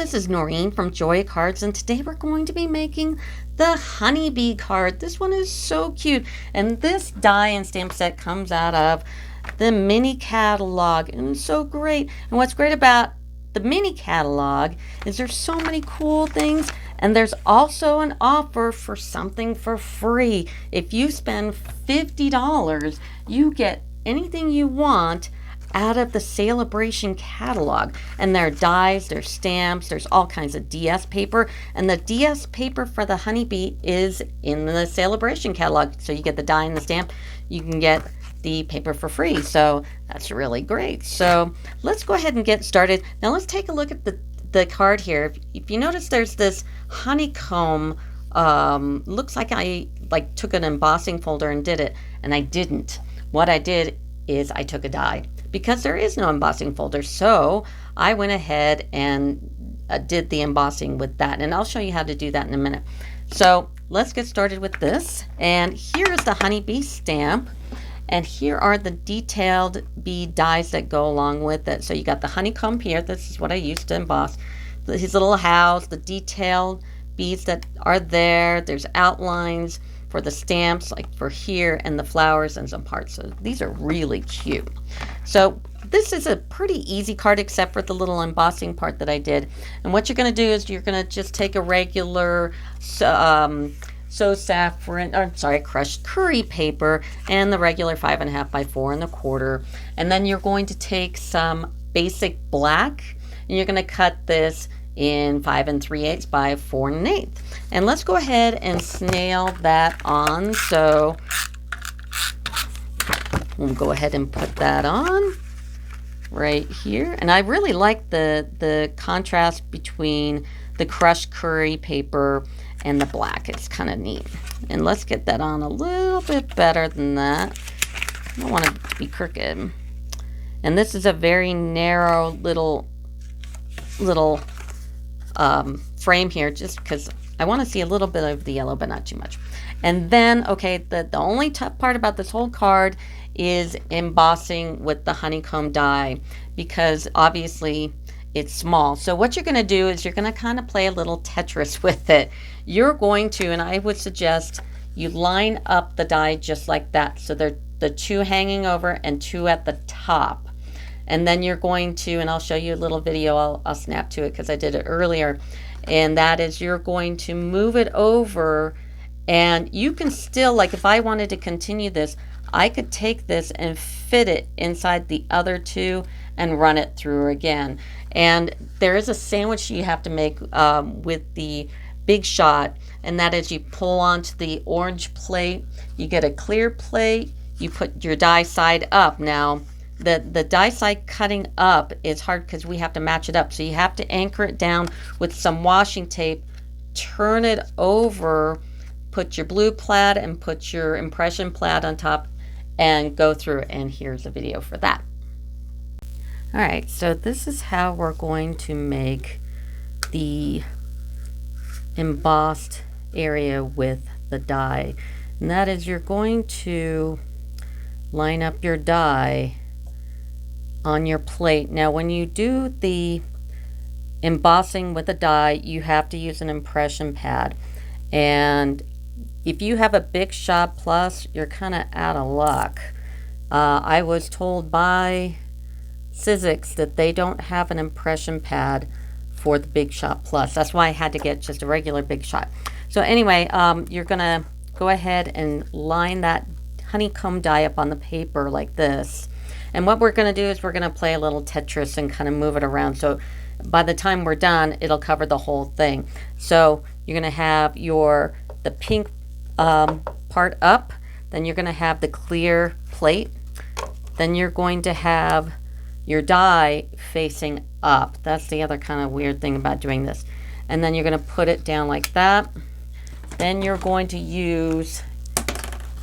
this is Noreen from Joy Cards, and today we're going to be making the honeybee card. This one is so cute, and this die and stamp set comes out of the mini catalog, and it's so great. And what's great about the mini catalog is there's so many cool things, and there's also an offer for something for free. If you spend $50, you get anything you want out of the Celebration catalog. And there are dies, there's stamps, there's all kinds of DS paper, and the DS paper for the honeybee is in the Celebration catalog. So you get the die and the stamp, you can get the paper for free. So that's really great. So let's go ahead and get started. Now let's take a look at the card here. If you notice, there's this honeycomb. Looks like I took an embossing folder and did it, and I didn't. What I did is I took a die, because there is no embossing folder. So I went ahead and did the embossing with that, and I'll show you how to do that in a minute. So let's get started with this. And here is the honeybee stamp, and here are the detailed bee dies that go along with it. So you got the honeycomb here. This is what I used to emboss. His little house, the detailed bees that are there. There's outlines for the stamps, like for here, and the flowers and some parts. So these are really cute. So this is a pretty easy card, except for the little embossing part that I did. And what you're going to do is you're going to just take a regular crushed curry paper and the regular 5.5 by 4.25, and then you're going to take some basic black, and you're going to cut this in 5 3/8 by 4 1/8. And let's go ahead and snail that on. So we'll go ahead and put that on right here. And I really like the contrast between the crushed curry paper and the black. It's kind of neat. And let's get that on a little bit better than that. I don't want it to be crooked. And this is a very narrow little frame here, just because I want to see a little bit of the yellow, but not too much. And then, okay, the only tough part about this whole card is embossing with the honeycomb die, because obviously it's small. So what you're going to do is you're going to kind of play a little Tetris with it. You're going to, and I would suggest you line up the die just like that. So they're the 2 hanging over and 2 at the top. And then you're going to, and I'll show you a little video, I'll snap to it because I did it earlier, and that is you're going to move it over, and you can still, like if I wanted to continue this, I could take this and fit it inside the other 2 and run it through again. And there is a sandwich you have to make with the Big Shot, and that is you pull onto the orange plate, you get a clear plate, you put your die side up. Now the die side cutting up is hard because we have to match it up. So you have to anchor it down with some washing tape, turn it over, put your blue plaid and put your impression plaid on top, and go through. And here's a video for that. All right, so this is how we're going to make the embossed area with the die. And that is, you're going to line up your die on your plate. Now when you do the embossing with a die, you have to use an impression pad, and if you have a Big Shot Plus, you're kind of out of luck. I was told by Sizzix that they don't have an impression pad for the Big Shot Plus. That's why I had to get just a regular Big Shot. So anyway, you're gonna go ahead and line that honeycomb die up on the paper like this. And what we're going to do is we're going to play a little Tetris and kind of move it around. So by the time we're done, it'll cover the whole thing. So you're going to have the pink part up. Then you're going to have the clear plate. Then you're going to have your die facing up. That's the other kind of weird thing about doing this. And then you're going to put it down like that. Then you're going to use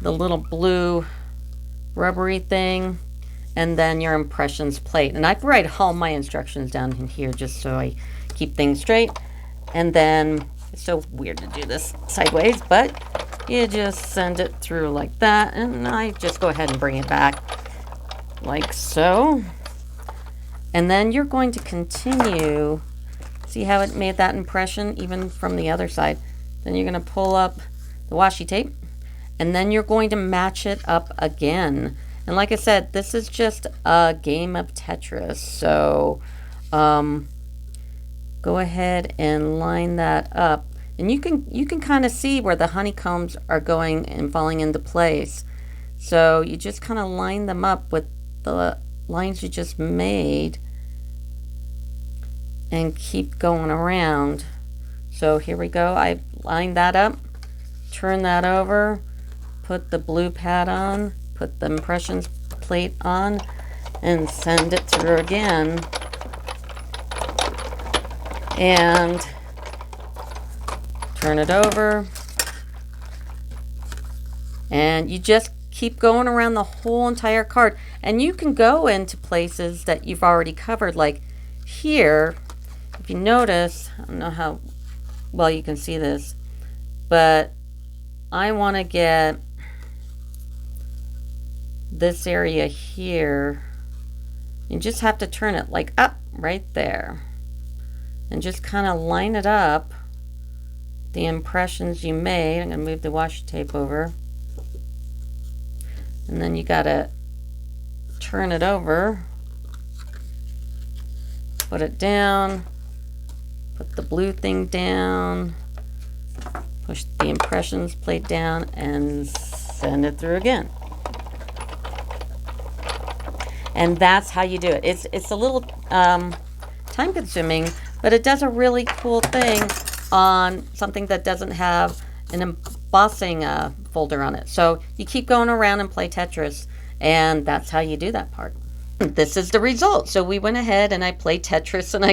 the little blue rubbery thing, and then your impressions plate. And I write all my instructions down in here just so I keep things straight. And then, it's so weird to do this sideways, but you just send it through like that, and I just go ahead and bring it back like so. And then you're going to continue See how it made that impression even from the other side? Then you're going to pull up the washi tape, and then you're going to match it up again. And like I said, this is just a game of Tetris. So go ahead and line that up. And you can kind of see where the honeycombs are going and falling into place. So you just kind of line them up with the lines you just made and keep going around. So here we go. I lined that up, turn that over, put the blue pad on, put the impressions plate on, and send it through again. And turn it over. And you just keep going around the whole entire card. And you can go into places that you've already covered, like here. If you notice, I don't know how well you can see this, but I want to get this area here. You just have to turn it like up right there and just kind of line it up, the impressions you made. I'm going to move the washi tape over, and then you got to turn it over, put it down, put the blue thing down, push the impressions plate down, and send it through again. And that's how you do it. It's a little time consuming, but it does a really cool thing on something that doesn't have an embossing folder on it. So you keep going around and play Tetris, and that's how you do that part. This is the result. So we went ahead and I played Tetris, and I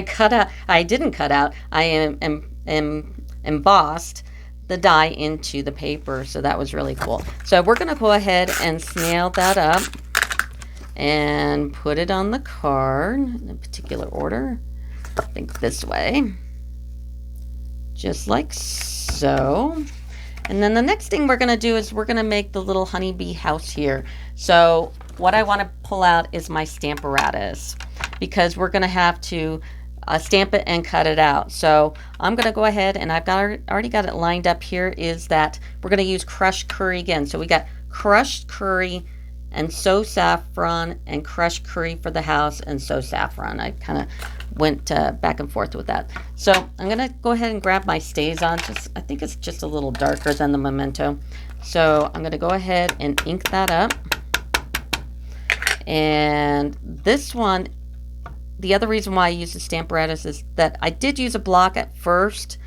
embossed the die into the paper. So that was really cool. So we're going to go ahead and snail that up and put it on the card in a particular order. I think this way, just like so. And then the next thing we're going to do is we're going to make the little honeybee house here. So what I want to pull out is my Stamparatus, because we're going to have to stamp it and cut it out. So I'm going to go ahead, and I've already got it lined up here, is that we're going to use crushed curry again. So we got crushed curry and So Saffron, and crushed curry for the house and So Saffron. I kind of went back and forth with that. So I'm going to go ahead and grab my StazOn. I think it's just a little darker than the Memento. So I'm going to go ahead and ink that up. And this one, the other reason why I use the Stamparatus is that I did use a block at first,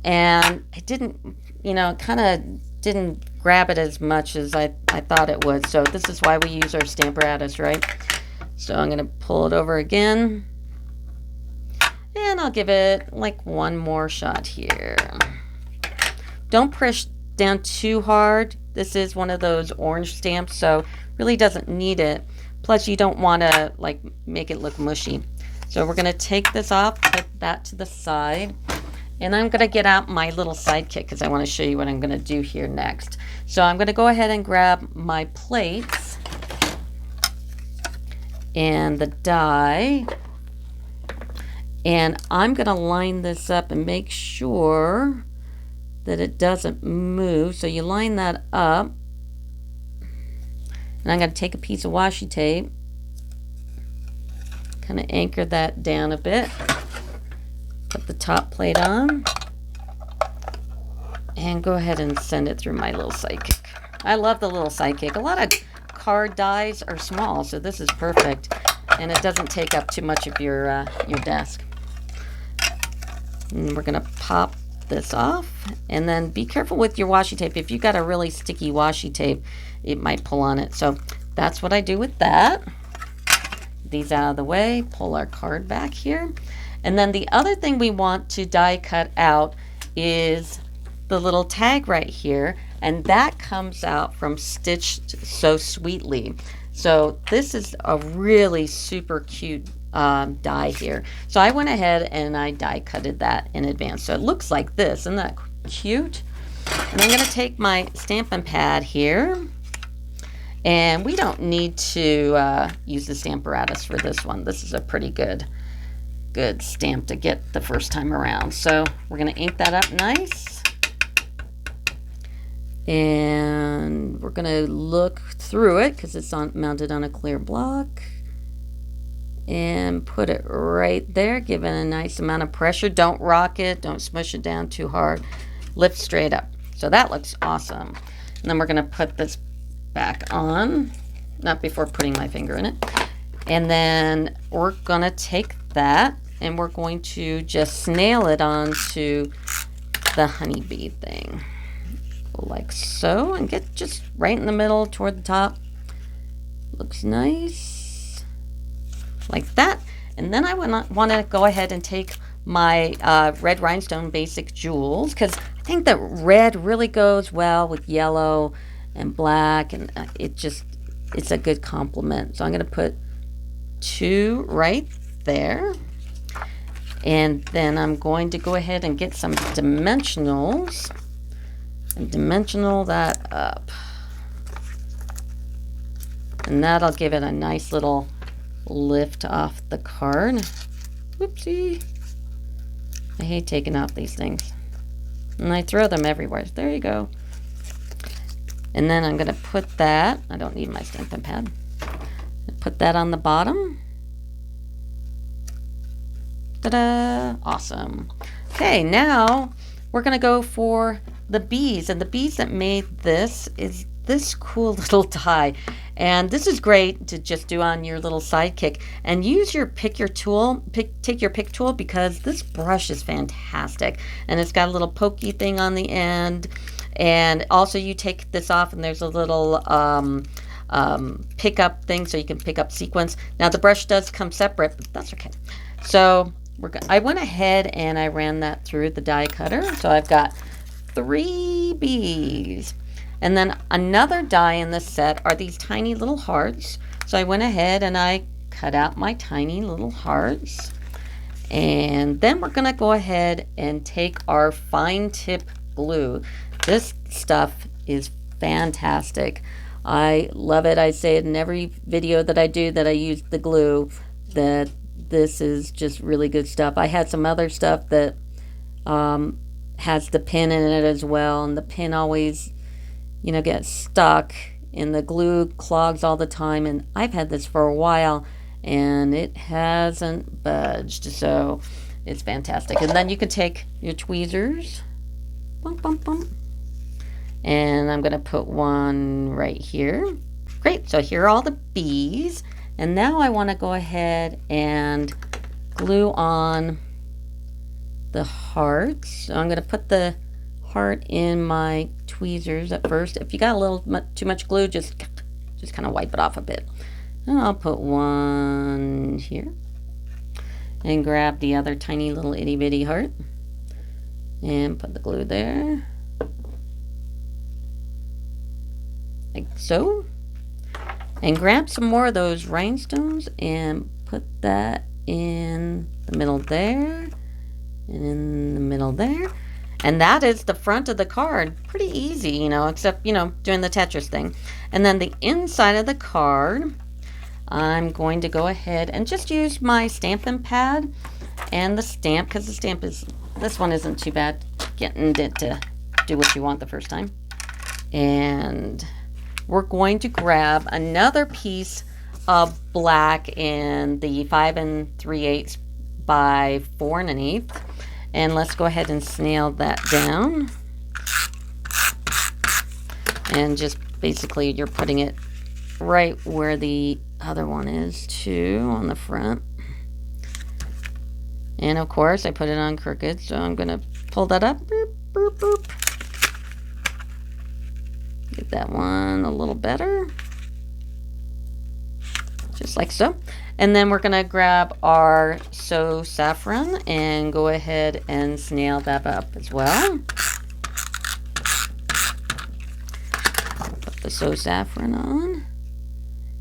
and I didn't, kind of didn't grab it as much as I thought it would. So this is why we use our Stamparatus, right? So I'm going to pull it over again, and I'll give it like one more shot here. Don't press down too hard. This is one of those orange stamps, so really doesn't need it. Plus you don't want to like make it look mushy. So we're going to take this off, put that to the side, and I'm going to get out my little sidekick because I want to show you what I'm going to do here next. So I'm going to go ahead and grab my plates and the die, and I'm going to line this up and make sure that it doesn't move. So you line that up, and I'm going to take a piece of washi tape, kind of anchor that down a bit, put the top plate on, and go ahead and send it through my little sidekick. I love the little sidekick. A lot of card dies are small, so this is perfect, and it doesn't take up too much of your desk. And we're going to pop this off, and then be careful with your washi tape. If you've got a really sticky washi tape, it might pull on it. So that's what I do with that. These out of the way, pull our card back here. And then the other thing we want to die cut out is the little tag right here, and that comes out from Stitched So Sweetly. So this is a really super cute die here. So I went ahead and I die cutted that in advance. So it looks like this. Isn't that cute? And I'm going to take my Stampin' Pad here, and we don't need to use the Stamparatus for this one. This is a pretty good good stamp to get the first time around. So we're going to ink that up nice. And we're going to look through it because it's mounted on a clear block. And put it right there, give it a nice amount of pressure. Don't rock it, don't smush it down too hard. Lift straight up. So that looks awesome. And then we're going to put this back on, not before putting my finger in it. And then we're going to take that and we're going to just snail it onto the honeybee thing. Like so, and get just right in the middle toward the top. Looks nice. Like that. And then I want to go ahead and take my red rhinestone basic jewels, because I think that red really goes well with yellow and black, and it's a good complement. So I'm going to put 2 right there, and then I'm going to go ahead and get some dimensionals and dimensional that up, and that'll give it a nice little lift off the card. Whoopsie. I hate taking off these things. And I throw them everywhere. There you go. And then I'm going to put that, I don't need my stamping pad. Put that on the bottom. Ta-da! Awesome. Okay, now we're going to go for the bees. And the bees that made this is this cool little die. And this is great to just do on your little sidekick. And use your take your pick tool, because this brush is fantastic. And it's got a little pokey thing on the end. And also you take this off and there's a little pick up thing so you can pick up sequins. Now the brush does come separate, but that's okay. So I went ahead and I ran that through the die cutter. So I've got 3 bees. And then another die in this set are these tiny little hearts. So I went ahead and I cut out my tiny little hearts. And then we're going to go ahead and take our fine tip glue. This stuff is fantastic. I love it. I say it in every video that I do that I use the glue, that this is just really good stuff. I had some other stuff that has the pin in it as well, and the pin always, you know, gets stuck and the glue clogs all the time. And I've had this for a while and it hasn't budged, so it's fantastic. And then you can take your tweezers, bump, bump, bump, and I'm going to put one right here. Great. So here are all the bees. And now I want to go ahead and glue on the hearts. So I'm going to put the heart in my tweezers at first. If you got a little too much glue, just kind of wipe it off a bit. And I'll put one here and grab the other tiny little itty bitty heart and put the glue there, like so. And grab some more of those rhinestones and put that in the middle there and in the middle there. And that is the front of the card. Pretty easy, you know, except, you know, doing the Tetris thing. And then the inside of the card, I'm going to go ahead and just use my stamping pad and the stamp, because the stamp is, this one isn't too bad getting it to do what you want the first time. And we're going to grab another piece of black in the 5 3/8 by 4 1/8. And let's go ahead and snail that down. And just basically you're putting it right where the other one is too, on the front. And of course I put it on crooked, so I'm going to pull that up. Boop, boop, boop. Get that one a little better. Just like so. And then we're going to grab our So Saffron and go ahead and snail that up as well. Put the So Saffron on.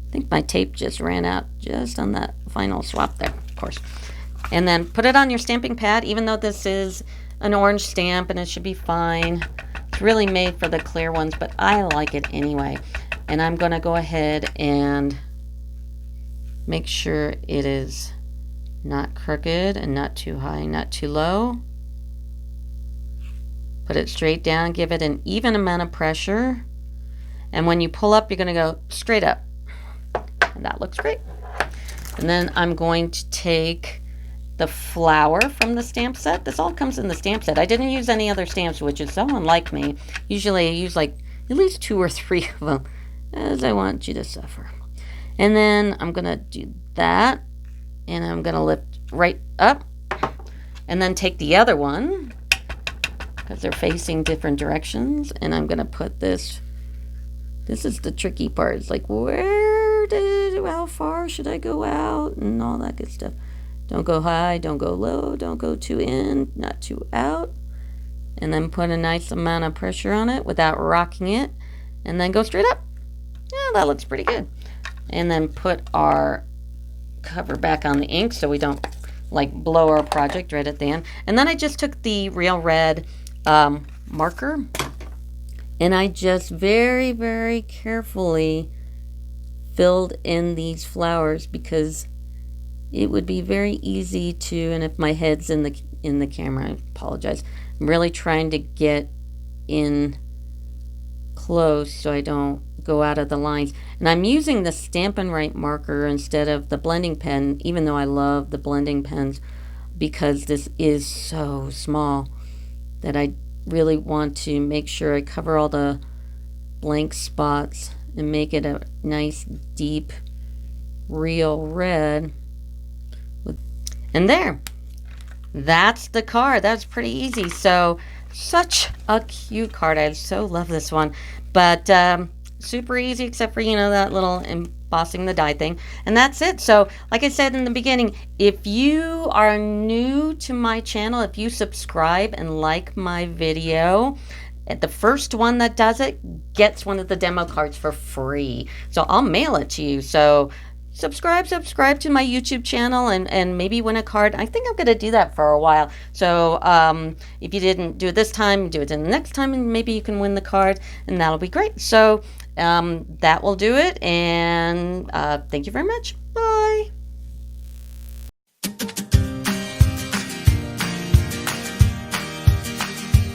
I think my tape just ran out just on that final swap there, of course. And then put it on your stamping pad, even though this is an orange stamp and it should be fine. It's really made for the clear ones, but I like it anyway. And I'm going to go ahead and make sure it is Not crooked and not too high, not too low. Put it straight down, give it an even amount of pressure. And when you pull up, you're going to go straight up. And that looks great. And then I'm going to take the flower from the stamp set. This all comes in the stamp set. I didn't use any other stamps, which is so unlike me. Usually I use like at least 2 or 3 of them, as I want you to suffer. And then I'm going to do that. And I'm going to lift right up. And then take the other one, because they're facing different directions. And I'm going to put this. This is the tricky part. It's like, how far should I go out? And all that good stuff. Don't go high, don't go low, don't go too in, not too out. And then put a nice amount of pressure on it without rocking it. And then go straight up. Yeah, that looks pretty good. And then put our cover back on the ink so we don't like blow our project right at the end. And then I just took the Real Red marker, and I just very, very carefully filled in these flowers, because it would be very easy to, and if my head's in the camera, I apologize. I'm really trying to get in close so I don't go out of the lines. And I'm using the Stampin' Right marker instead of the blending pen, even though I love the blending pens, because this is so small that I really want to make sure I cover all the blank spots and make it a nice deep real red. And there, that's the card. That's pretty easy. So such a cute card. I so love this one, but super easy, except for, you know, that little embossing the die thing. And that's it. So like I said in the beginning, if you are new to my channel, if you subscribe and like my video, the first one that does it gets one of the demo cards for free. So I'll mail it to you. So subscribe to my YouTube channel and maybe win a card. I think I'm going to do that for a while. So if you didn't do it this time, do it the next time, and maybe you can win the card, and that'll be great. So that will do it. And thank you very much. Bye.